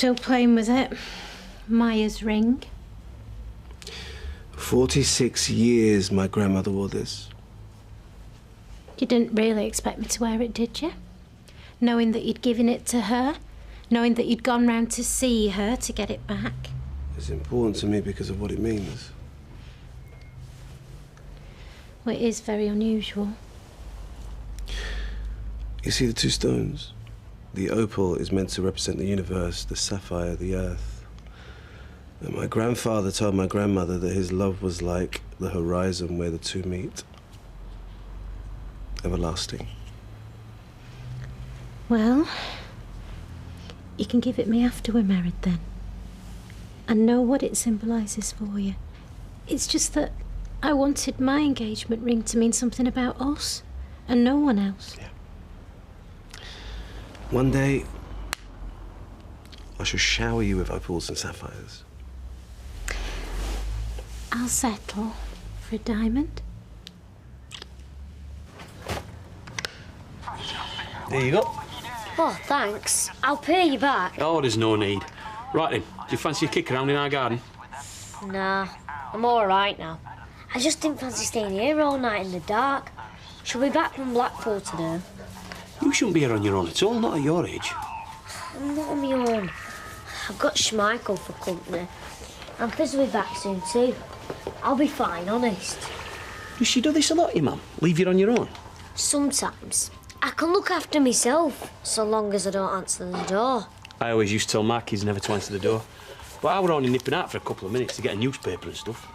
Still playing with it? Maya's ring? 46 years my grandmother wore this. You didn't really expect me to wear it, did you? Knowing that you'd given it to her? Knowing that you'd gone round to see her to get it back? It's important to me because of what it means. Well, it is very unusual. You see the two stones? The opal is meant to represent the universe, the sapphire, the earth. And my grandfather told my grandmother that his love was like the horizon where the two meet. Everlasting. Well, you can give it me after we're married then. I know what it symbolises for you. It's just that I wanted my engagement ring to mean something about us and no one else. Yeah. One day, I shall shower you with opals and sapphires. I'll settle for a diamond. There you go. Oh, thanks. I'll pay you back. Oh, there's no need. Right then, do you fancy a kick around in our garden? Nah, I'm all right now. I just didn't fancy staying here all night in the dark. She'll be back from Blackpool today. You shouldn't be here on your own at all, not at your age. I'm not on my own. I've got Schmeichel for company. And Fizz will be back soon too. I'll be fine, honest. Does she do this a lot, your mum? Leave you on your own? Sometimes. I can look after myself, so long as I don't answer the door. I always used to tell my kids never to answer the door. But I were only nipping out for a couple of minutes to get a newspaper and stuff.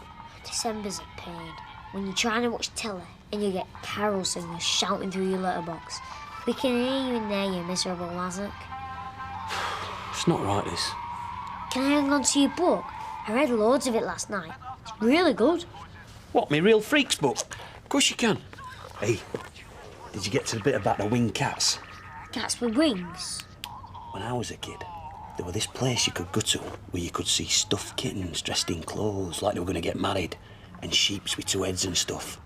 December's a pain. When you're trying to watch telly and you get carol singers shouting through your letterbox. We can hear you in there, you miserable lassock. It's not right, this. Can I hang on to your book? I read loads of it last night. It's really good. What, me Real Freaks book? Of course you can. Hey, did you get to the bit about the winged cats? Cats with wings? When I was a kid, there was this place you could go to where you could see stuffed kittens dressed in clothes like they were going to get married, and sheeps with two heads and stuff.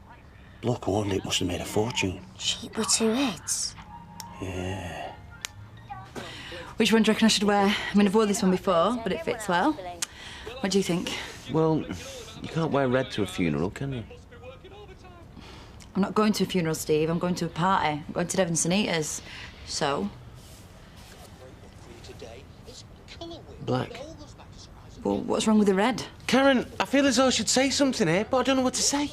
Bloke who owned it must have made a fortune. Sheep with two heads? Yeah. Which one do you reckon I should wear? I mean, I've worn this one before, but it fits well. What do you think? Well, you can't wear red to a funeral, can you? I'm not going to a funeral, Steve. I'm going to a party. I'm going to Devon St Eaters. So? Black. Well, what's wrong with the red? Karen, I feel as though I should say something here, but I don't know what to say.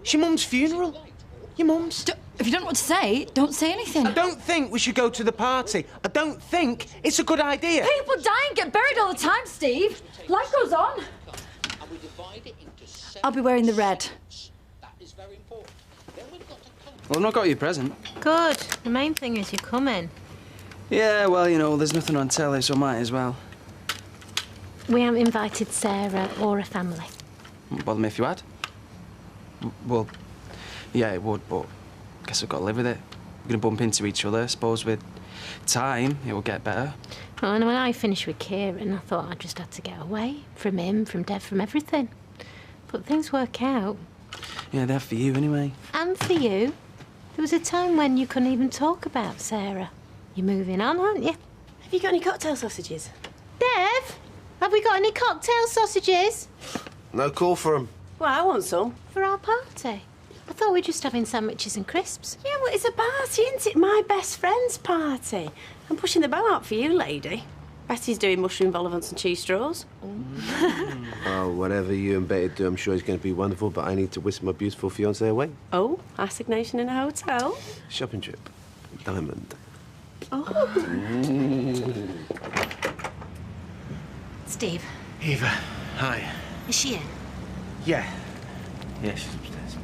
It's your mum's funeral. Your mum's. If you don't know what to say, don't say anything. I don't think we should go to the party. I don't think it's a good idea. People die and get buried all the time, Steve. Life goes on. I'll be wearing the red. Well, I've not got you a present. Good. The main thing is you're coming. Yeah, well, you know, there's nothing on telly, so I might as well. We haven't invited Sarah or her family. Wouldn't bother me if you had. Well, yeah, it would, but I guess I've got to live with it. We're going to bump into each other. I suppose with time, it will get better. Well, and when I finished with Kieran, I thought I just had to get away from him, from Dev, from everything. But things work out. Yeah, they're for you anyway. And for you. There was a time when you couldn't even talk about Sarah. You're moving on, aren't you? Have you got any cocktail sausages? Dev, have we got any cocktail sausages? No call for them. Well, I want some. For our party? I thought we were just having sandwiches and crisps. Yeah, well, it's a party, isn't it? My best friend's party. I'm pushing the bow out for you, lady. Betty's doing mushroom vol au vents and cheese straws. Oh, whatever you and Betty do, I'm sure it's going to be wonderful, but I need to whisk my beautiful fiancée away. Oh, assignation in a hotel? Shopping trip. Diamond. Oh. Steve. Eva, hi. Is she in? Yeah. Yeah, she's upstairs.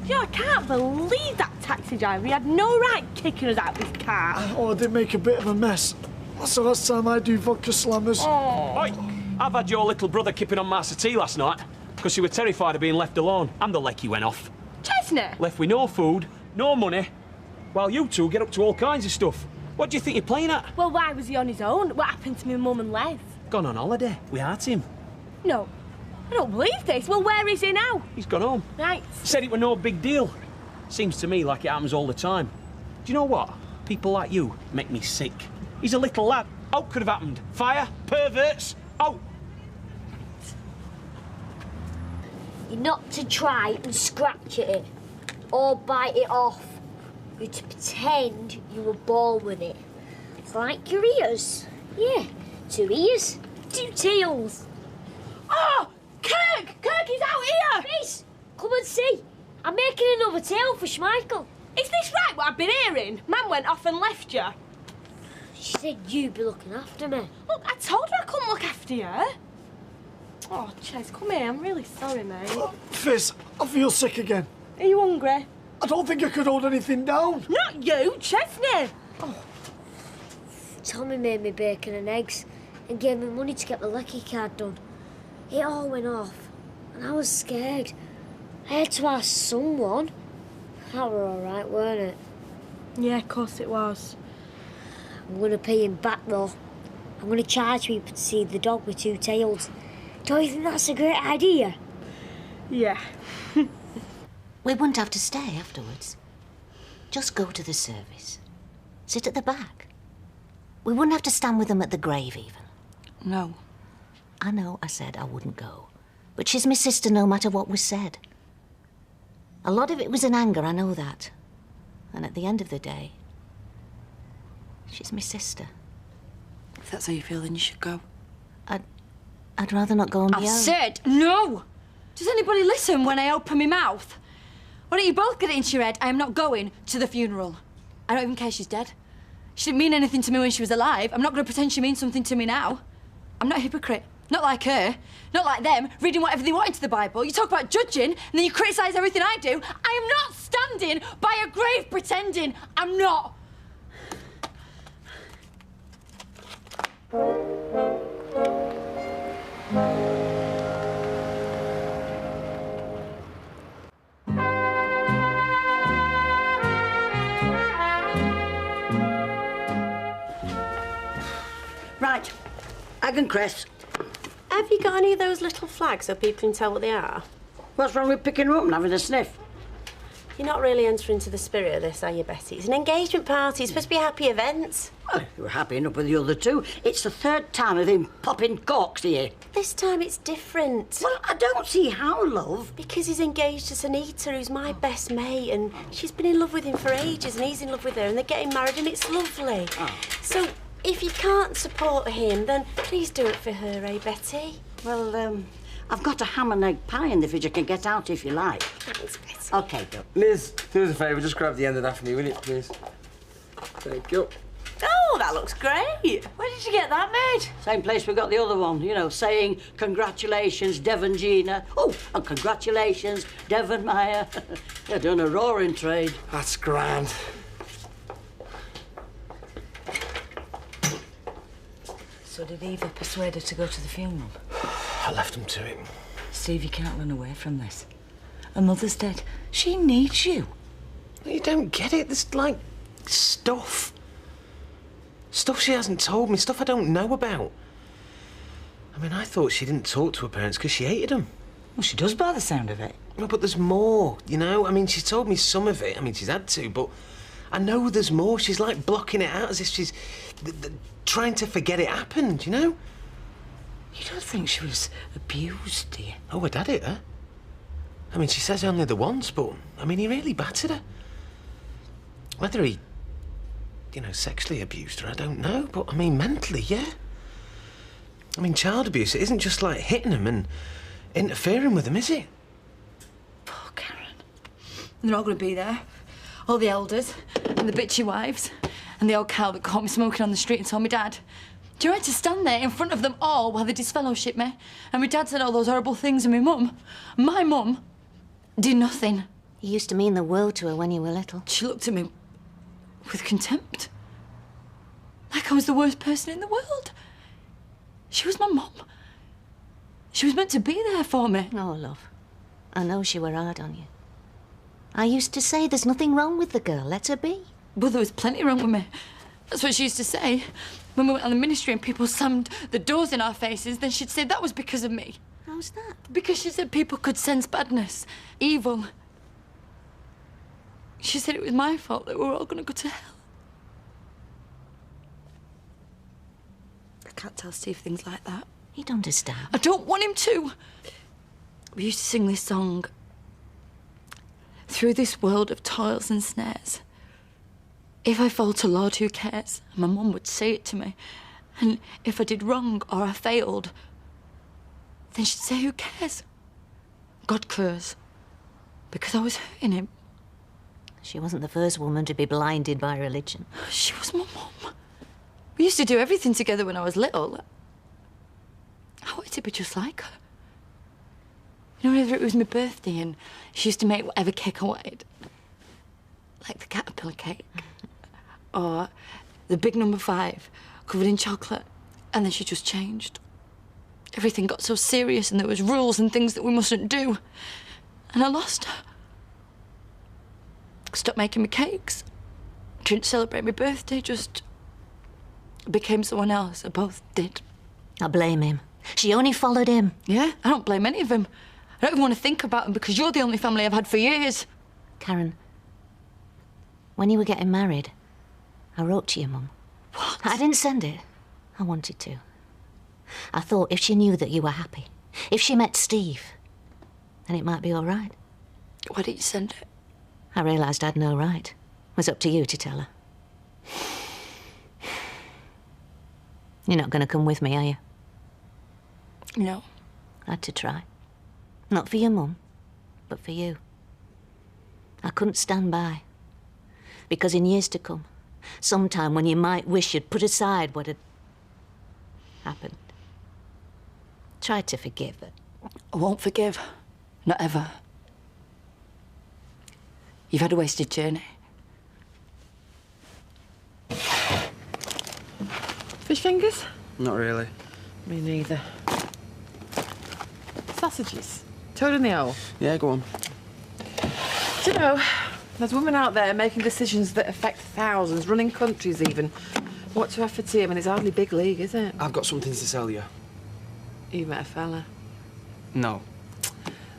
Yeah, I can't believe that taxi driver. He had no right kicking us out of his car. Oh, I did make a bit of a mess. That's the last time I do vodka slammers. Oh. Oi! I've had your little brother kipping on my settee last night because you were terrified of being left alone, and the lecky went off. Chesney? Left with no food, no money, while you two get up to all kinds of stuff. What do you think you're playing at? Well, why was he on his own? What happened to my mum and Les? Gone on holiday. We had him. No, I don't believe this. Well, where is he now? He's gone home. Right. Said it were no big deal. Seems to me like it happens all the time. Do you know what? People like you make me sick. He's a little lad. Oh, could have happened. Fire, perverts. Oh. You're not to try and scratch at it or bite it off. You're to pretend you were born with it. It's like your ears. Yeah, 2 ears, 2 tails. Oh! Kirk! Kirk is out here! Miss, come and see. I'm making another tail for Schmeichel. Is this right, what I've been hearing? Man went off and left you. She said you'd be looking after me. Look, I told her I couldn't look after you. Oh, Ches, come here. I'm really sorry, mate. Oh, Fizz, I feel sick again. Are you hungry? I don't think I could hold anything down. Not you, Chesney. Oh. Tommy made me bacon and eggs and gave me money to get the lecky card done. It all went off and I was scared. I had to ask someone. That were all right, weren't it? Yeah, of course it was. I'm going to pay him back, though. I'm going to charge people to see the dog with 2 tails. Don't you think that's a great idea? Yeah. We wouldn't have to stay afterwards. Just go to the service. Sit at the back. We wouldn't have to stand with them at the grave, even. No. I know I said I wouldn't go, but she's my sister no matter what was said. A lot of it was in anger, I know that. And at the end of the day, she's my sister. If that's how you feel, then you should go. I'd rather not go on my own. I've said no! Does anybody listen when I open my mouth? Why don't you both get it into your head? I am not going to the funeral. I don't even care she's dead. She didn't mean anything to me when she was alive. I'm not going to pretend she means something to me now. I'm not a hypocrite. Not like her. Not like them, reading whatever they want into the Bible. You talk about judging, and then you criticise everything I do. I am not standing by a grave pretending. I'm not. Right, Egg and Chris. Have you got any of those little flags so people can tell what they are? What's wrong with picking them up and having a sniff? You're not really entering into the spirit of this, are you, Betty? It's an engagement party. It's supposed to be a happy event. Well, you were happy enough with the other two. It's the 3rd time of him popping corks here. This time it's different. Well, I don't see how, love. Because he's engaged to Sunita, who's my best mate, and she's been in love with him for ages, and he's in love with her, and they're getting married, and it's lovely. Oh. So, if you can't support him, then please do it for her, eh, Betty? Well, I've got a ham and egg pie in the fridge I can get out if you like. Thanks, Betty. OK, Bill. Liz, do us a favour, just grab the end of that for me, will you, please? Thank you. Oh, that looks great. Where did you get that made? Same place we got the other one, you know, saying congratulations, Devon Gina. Oh, and congratulations, Devon Meyer. They're doing a roaring trade. That's grand. So did Eva persuade her to go to the funeral? I left him to him. Steve, you can't run away from this. Her mother's dead. She needs you. You don't get it. There's, like, stuff. Stuff she hasn't told me, stuff I don't know about. I mean, I thought she didn't talk to her parents because she hated them. Well, she does by the sound of it. No, but there's more, you know? I mean, she's told me some of it. I mean, she's had to, but I know there's more. She's, like, blocking it out as if she's trying to forget it happened, you know? You don't think she was abused, do you? Oh, her dad hit her. I mean, she says only the once, but, I mean, he really battered her. Whether he, you know, sexually abused her, I don't know, but, I mean, mentally, yeah. I mean, child abuse, it isn't just, like, hitting them and interfering with them, is it? Poor Karen. And they're all going to be there. All the elders, and the bitchy wives, and the old cow that caught me smoking on the street and told me dad. Do you want to stand there in front of them all while they disfellowship me? And my dad said all those horrible things, and my mum, did nothing. You used to mean the world to her when you were little. She looked at me with contempt. Like I was the worst person in the world. She was my mum. She was meant to be there for me. Oh, love. I know she were hard on you. I used to say there's nothing wrong with the girl, let her be. Well, there was plenty wrong with me. That's what she used to say. When we went on the ministry and people slammed the doors in our faces, then she'd say that was because of me. How's that? Because she said people could sense badness, evil. She said it was my fault that we were all going to go to hell. can't tell Steve things like that. He'd understand. I don't want him to. We used to sing this song. Through this world of toils and snares, if I falter, Lord, who cares? And my mum would say it to me. And if I did wrong or I failed, then she'd say, who cares? God cares. Because I was hurting him. She wasn't the first woman to be blinded by religion. She was my mum. We used to do everything together when I was little. I wanted to be just like her. You know, whenever it was my birthday and she used to make whatever cake I wanted. Like the caterpillar cake. Or the big number 5, covered in chocolate. And then she just changed. Everything got so serious and there was rules and things that we mustn't do. And I lost her. Stopped making me cakes. Didn't celebrate my birthday, just became someone else. I both did. I blame him. She only followed him. Yeah, I don't blame any of him. I don't even want to think about him because you're the only family I've had for years. Karen, when you were getting married, I wrote to your mum. What? I didn't send it. I wanted to. I thought if she knew that you were happy, if she met Steve, then it might be all right. Why didn't you send it? I realised I'd no right. It was up to you to tell her. You're not going to come with me, are you? No. I had to try. Not for your mum, but for you. I couldn't stand by. Because in years to come, sometime when you might wish you'd put aside what had happened, try to forgive it. I won't forgive. Not ever. You've had a wasted journey. Fish fingers? Not really. Me neither. Sausages. Toad in the hole. Yeah, go on. Do you know, there's women out there making decisions that affect thousands, running countries even. What to have for tea? I mean, it's hardly big league, is it? I've got something to sell you. You met a fella. No.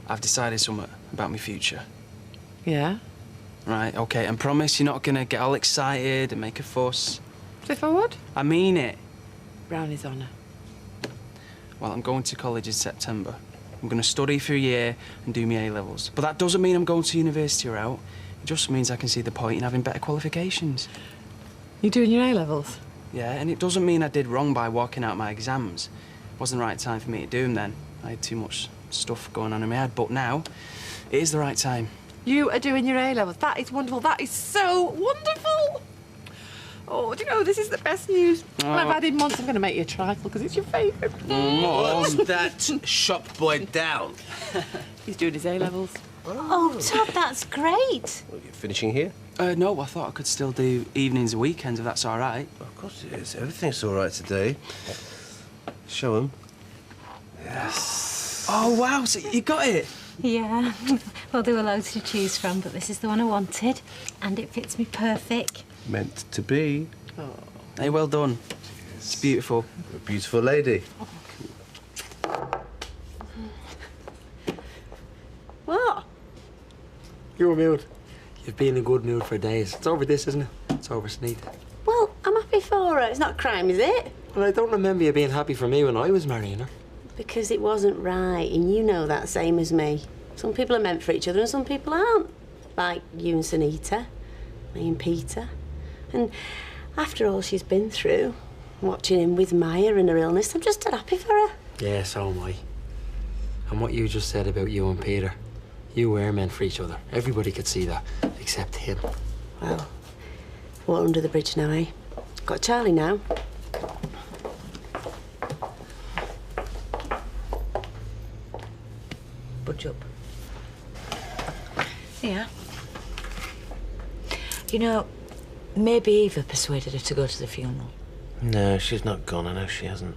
I've decided something about my future. Yeah? Right, OK, and promise you're not gonna get all excited and make a fuss. As if I would? I mean it. Brownie's honour. Well, I'm going to college in September. I'm going to study for a year and do my A-levels. But that doesn't mean I'm going to university route. It just means I can see the point in having better qualifications. You doing your A-levels? Yeah, and it doesn't mean I did wrong by walking out my exams. It wasn't the right time for me to do them then. I had too much stuff going on in my head, but now it is the right time. You are doing your A-levels. That is wonderful. That is so wonderful. Oh, do you know, this is the best news I've had in months. I'm going to make you a trifle because it's your favourite. What's that shop boy down? He's doing his A-levels. Oh, Todd, that's great. Well, you're finishing here? No, I thought I could still do evenings and weekends if that's all right. Of course it is. Everything's all right today. Show him. Yes. Oh, wow, so you got it? Yeah. Well, there were loads to choose from, but this is the one I wanted, and it fits me perfect. Meant to be. Oh. Hey, well done. It's beautiful. A beautiful lady. What? Your mood. You've been in a good mood for days. It's over this, isn't it? It's over Sneed. Well, I'm happy for her. It's not a crime, is it? Well, I don't remember you being happy for me when I was marrying her. Because it wasn't right, and you know that same as me. Some people are meant for each other and some people aren't. Like you and Sunita, me and Peter. And after all she's been through, watching him with Maya and her illness, I'm just happy for her. Yeah, so am I. And what you just said about you and Peter, you were meant for each other. Everybody could see that, except him. Well, water under the bridge now, eh? Got Charlie now. Budge up. Yeah. You know, maybe Eva persuaded her to go to the funeral. No, she's not gone. I know she hasn't.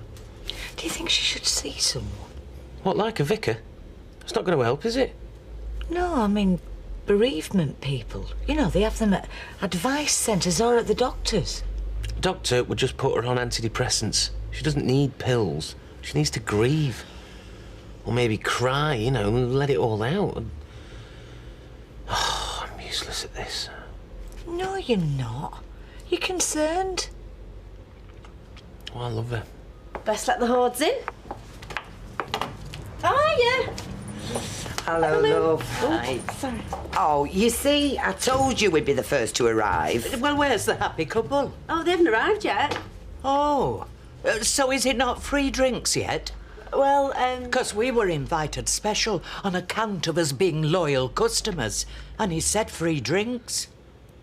Do you think she should see someone? What, like a vicar? It's not going to help, is it? No, I mean bereavement people. You know, they have them at advice centres or at the doctor's. Doctor would just put her on antidepressants. She doesn't need pills. She needs to grieve. Or maybe cry, you know, and let it all out. Oh, I'm useless at this. No, you're not. You're concerned. Well, I love her. Best let the hordes in. How are you? Hello, love. Hi. Sorry. Oh, you see, I told you we'd be the first to arrive. Well, where's the happy couple? Oh, they haven't arrived yet. Oh, so is it not free drinks yet? Well, Because we were invited special on account of us being loyal customers. And he said free drinks.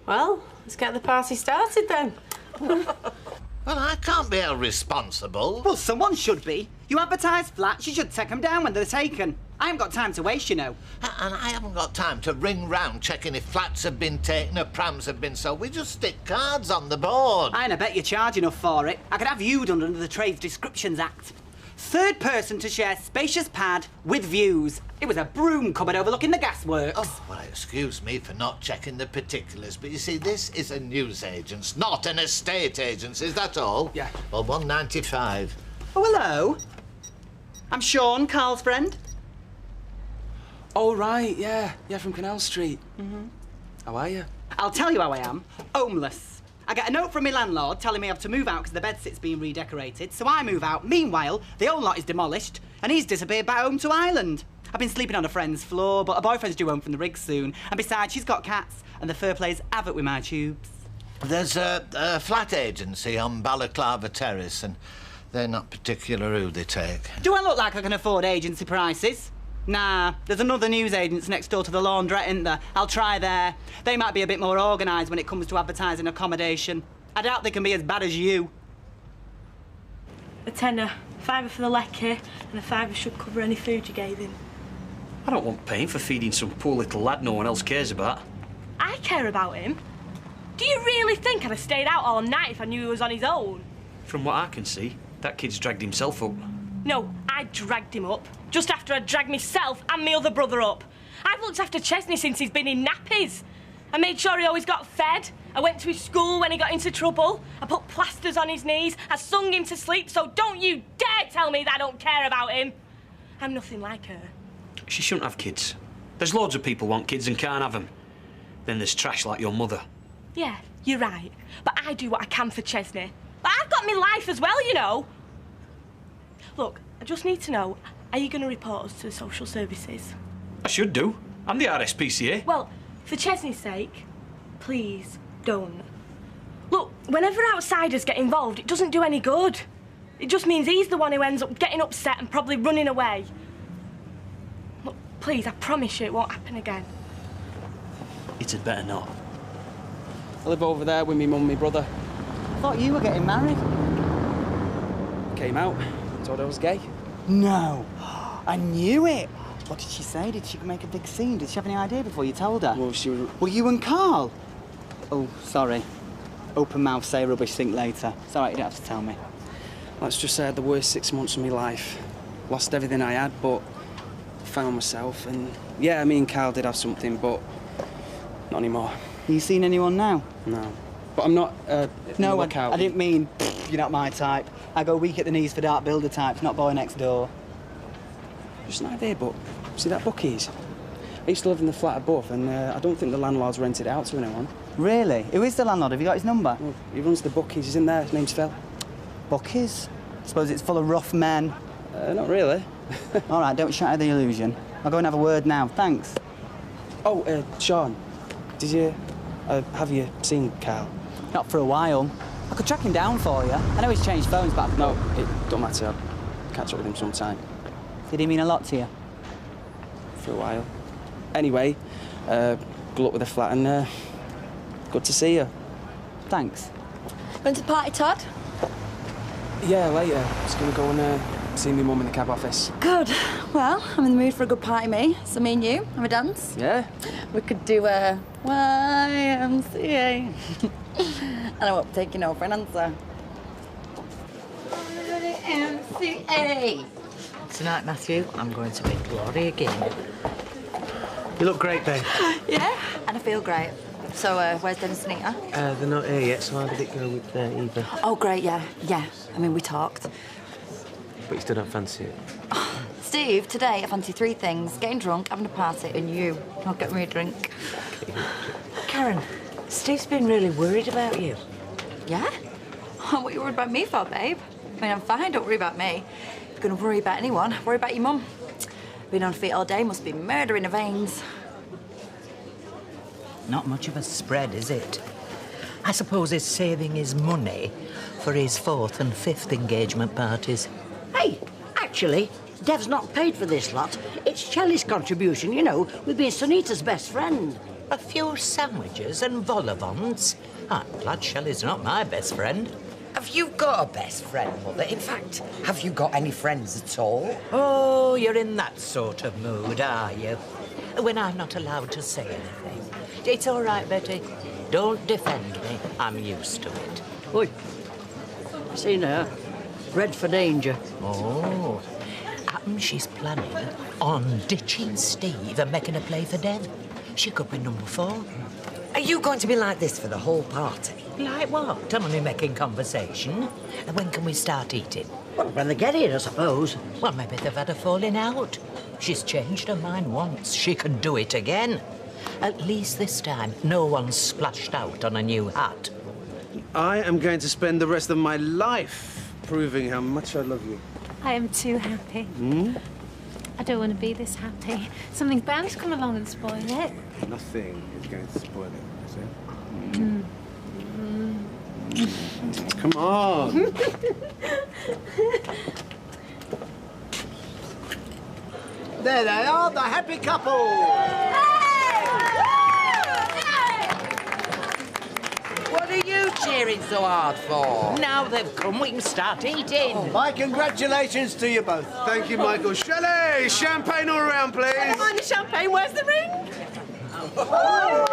Well, let's get the party started then. Well, I can't be held responsible. Well, someone should be. You advertise flats, you should take them down when they're taken. I haven't got time to waste, you know. And I haven't got time to ring round checking if flats have been taken or prams have been sold. We just stick cards on the board. I bet you charge enough for it. I could have you done under the Trades Descriptions Act. Third person to share spacious pad with views. It was a broom cupboard overlooking the gasworks. Oh, well, excuse me for not checking the particulars, but you see, this is a newsagent's, not an estate agent's, is that all? Yeah. Well, £1.95. Oh, hello. I'm Sean, Carl's friend. Oh, right, yeah. Yeah, from Canal Street. Mm-hmm. How are you? I'll tell you how I am. Homeless. I get a note from my landlord telling me I have to move out because the bedsit's being redecorated, so I move out. Meanwhile, the old lot is demolished, and he's disappeared back home to Ireland. I've been sleeping on a friend's floor, but a boyfriend's due home from the rig soon. And besides, she's got cats, and the fur plays havoc with my tubes. There's a flat agency on Balaclava Terrace, and they're not particular who they take. Do I look like I can afford agency prices? Nah, there's another newsagent's next door to the laundrette, isn't there? I'll try there. They might be a bit more organised when it comes to advertising accommodation. I doubt they can be as bad as you. A tenner, £5 for the lecky, and a £5 should cover any food you gave him. I don't want paying for feeding some poor little lad no one else cares about. I care about him. Do you really think I'd have stayed out all night if I knew he was on his own? From what I can see, that kid's dragged himself up. No, I dragged him up. Just after I dragged myself and my other brother up. I've looked after Chesney since he's been in nappies. I made sure he always got fed. I went to his school when he got into trouble. I put plasters on his knees. I sung him to sleep, so don't you dare tell me that I don't care about him. I'm nothing like her. She shouldn't have kids. There's loads of people want kids and can't have them. Then there's trash like your mother. Yeah, you're right. But I do what I can for Chesney. But I've got my life as well, you know. Look, I just need to know, are you going to report us to the social services? I should do. I'm the RSPCA. Well, for Chesney's sake, please don't. Look, whenever outsiders get involved, it doesn't do any good. It just means he's the one who ends up getting upset and probably running away. Look, please, I promise you it won't happen again. It had better not. I live over there with me mum and my brother. I thought you were getting married. Came out, told I was gay. No, I knew it. What did she say? Did she make a big scene? Did she have any idea before you told her? Well, she was... Were you and Carl? Oh, sorry. Open mouth, say rubbish, think later. It's all right, you don't have to tell me. Let's just say I had the worst 6 months of my life. Lost everything I had, but found myself. And yeah, me and Carl did have something, but not anymore. Have you seen anyone now? No. But I'm not, no, I didn't mean, you're not my type. I go weak at the knees for dark builder types, not boy next door. Just an idea, but see that Bucky's? I used to live in the flat above, and I don't think the landlord's rented it out to anyone. Really? Who is the landlord? Have you got his number? Well, he runs the Bucky's. He's in there. His name's Phil. Bucky's? Suppose it's full of rough men. Not really. All right, don't shatter the illusion. I'll go and have a word now. Thanks. Oh, Sean, did you... have you seen Carl? Not for a while. I could track him down for you. I know he's changed phones, but... No, it don't matter. I'll catch up with him sometime. Did he mean a lot to you? For a while. Anyway, good luck with the flat and good to see you. Thanks. Going to the party, Todd? Yeah, later. Just gonna go and see my mum in the cab office. Good. Well, I'm in the mood for a good party, me. So me and you, have a dance? Yeah. We could do a YMCA. And I won't be taking no for an answer. YMCA. Tonight, Matthew, I'm going to make Glory again. You look great, babe. Yeah, and I feel great. So, where's Dennis and Nita? They're not here yet, so how did it go with Eva? Oh, great, yeah. I mean, we talked. But you still don't fancy it? Steve, today I fancy 3 things. Getting drunk, having a party, and you. I'll get me a drink. Karen, Steve's been really worried about you. Yeah? What are you worried about me for, babe? I mean, I'm fine, don't worry about me. If you're going to worry about anyone, worry about your mum. Been on feet all day, must be murder in her veins. Not much of a spread, is it? I suppose he's saving his money for his 4th and 5th engagement parties. Hey, actually, Dev's not paid for this lot. It's Shelley's contribution, you know, with being Sunita's best friend. A few sandwiches and vol au vents. I'm glad Shelley's not my best friend. Have you got a best friend, Mother? In fact, have you got any friends at all? Oh, you're in that sort of mood, are you? When I'm not allowed to say anything. It's all right, Betty. Don't defend me. I'm used to it. Oi. Seen her. Bred for danger. Oh. She's planning on ditching Steve and making a play for Dev. She could be number 4. Are you going to be like this for the whole party? Like what? I'm only making conversation. And when can we start eating? Well, when they get here, I suppose. Well, maybe they've had a falling out. She's changed her mind once. She can do it again. At least this time, no one's splashed out on a new hat. I am going to spend the rest of my life proving how much I love you. I am too happy. Hmm? I don't want to be this happy. Something's bound to come along and spoil it. Nothing is going to spoil it, is it? Come on. There they are, the happy couple. What are you cheering so hard for? Now they've come, we can start eating. Oh, my congratulations to you both. Thank you, Michael. Shelley, champagne all around, please. Don't mind the champagne, where's the ring? Oh,